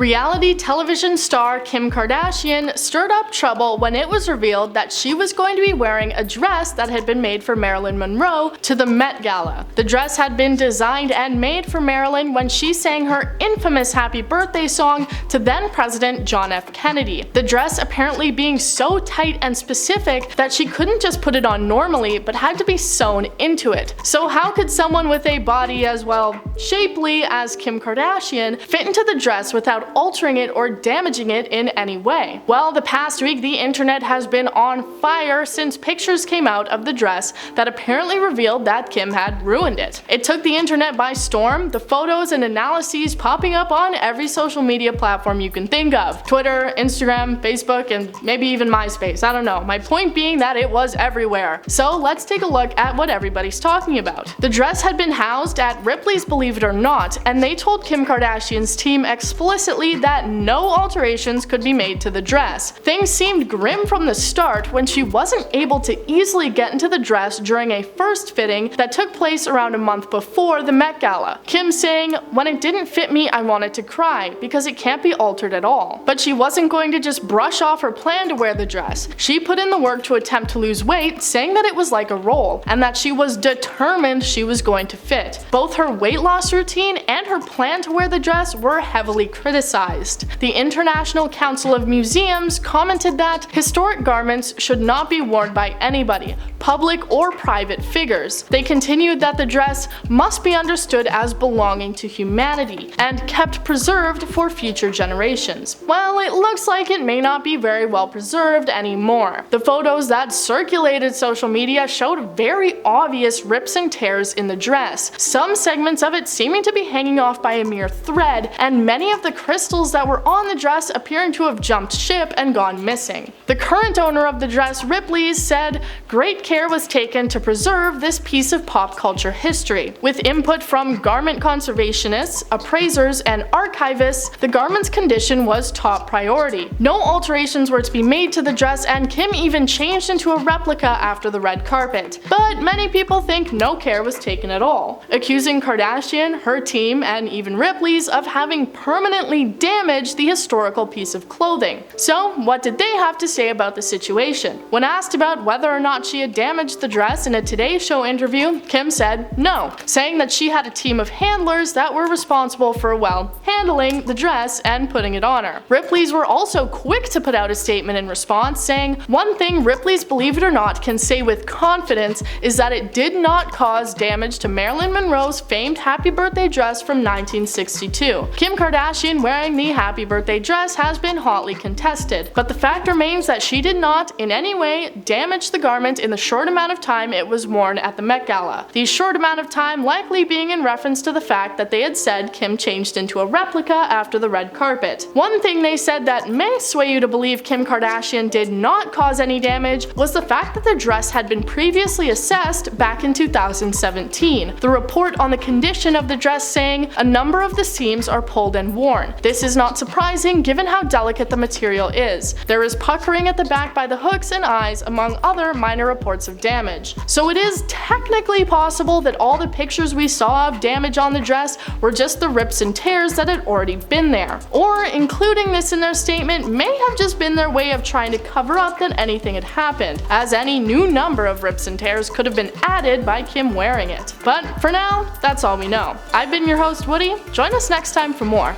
Reality television star Kim Kardashian stirred up trouble when it was revealed that she was going to be wearing a dress that had been made for Marilyn Monroe to the Met Gala. The dress had been designed and made for Marilyn when she sang her infamous Happy Birthday song to then President John F. Kennedy. The dress apparently being so tight and specific that she couldn't just put it on normally but had to be sewn into it. So how could someone with a body as well shapely as Kim Kardashian fit into the dress without altering it or damaging it in any way? Well, the past week the internet has been on fire since pictures came out of the dress that apparently revealed that Kim had ruined it. It took the internet by storm, the photos and analyses popping up on every social media platform you can think of. Twitter, Instagram, Facebook, and maybe even MySpace, I don't know. My point being that it was everywhere. So let's take a look at what everybody's talking about. The dress had been housed at Ripley's Believe It or Not, and they told Kim Kardashian's team explicitly that no alterations could be made to the dress. Things seemed grim from the start when she wasn't able to easily get into the dress during a first fitting that took place around a month before the Met Gala. Kim saying, "When it didn't fit me, I wanted to cry because it can't be altered at all." But she wasn't going to just brush off her plan to wear the dress. She put in the work to attempt to lose weight, saying that it was like a role and that she was determined she was going to fit. Both her weight loss routine and her plan to wear the dress were heavily criticized. The International Council of Museums commented that historic garments should not be worn by anybody, public or private figures. They continued that the dress must be understood as belonging to humanity and kept preserved for future generations. Well, it looks like it may not be very well preserved anymore. The photos that circulated social media showed very obvious rips and tears in the dress, some segments of it seeming to be hanging off by a mere thread, and many of the crystals that were on the dress appearing to have jumped ship and gone missing. The current owner of the dress, Ripley's, said great care was taken to preserve this piece of pop culture history. With input from garment conservationists, appraisers, and archivists, the garment's condition was top priority. No alterations were to be made to the dress, and Kim even changed into a replica after the red carpet. But many people think no care was taken at all, accusing Kardashian, her team, and even Ripley's of having permanently damaged the historical piece of clothing. So, what did they have to say about the situation? When asked about whether or not she had damaged the dress in a Today Show interview, Kim said no, saying that she had a team of handlers that were responsible for, well, handling the dress and putting it on her. Ripley's were also quick to put out a statement in response, saying, "One thing Ripley's Believe It or Not can say with confidence is that it did not cause damage to Marilyn Monroe's famed Happy Birthday dress from 1962. Kim Kardashian wearing the Happy Birthday dress has been hotly contested, but the fact remains that she did not in any way damage the garment in the short amount of time it was worn at the Met Gala. The short amount of time likely being in reference to the fact that they had said Kim changed into a replica after the red carpet. One thing they said that may sway you to believe Kim Kardashian did not cause any damage was the fact that the dress had been previously assessed back in 2017. The report on the condition of the dress saying a number of the seams are pulled and worn. This is not surprising given how delicate the material is. There is puckering at the back by the hooks and eyes, among other minor reports of damage. So it is technically possible that all the pictures we saw of damage on the dress were just the rips and tears that had already been there. Or including this in their statement may have just been their way of trying to cover up that anything had happened, as any new number of rips and tears could have been added by Kim wearing it. But for now, that's all we know. I've been your host, Woody. Join us next time for more.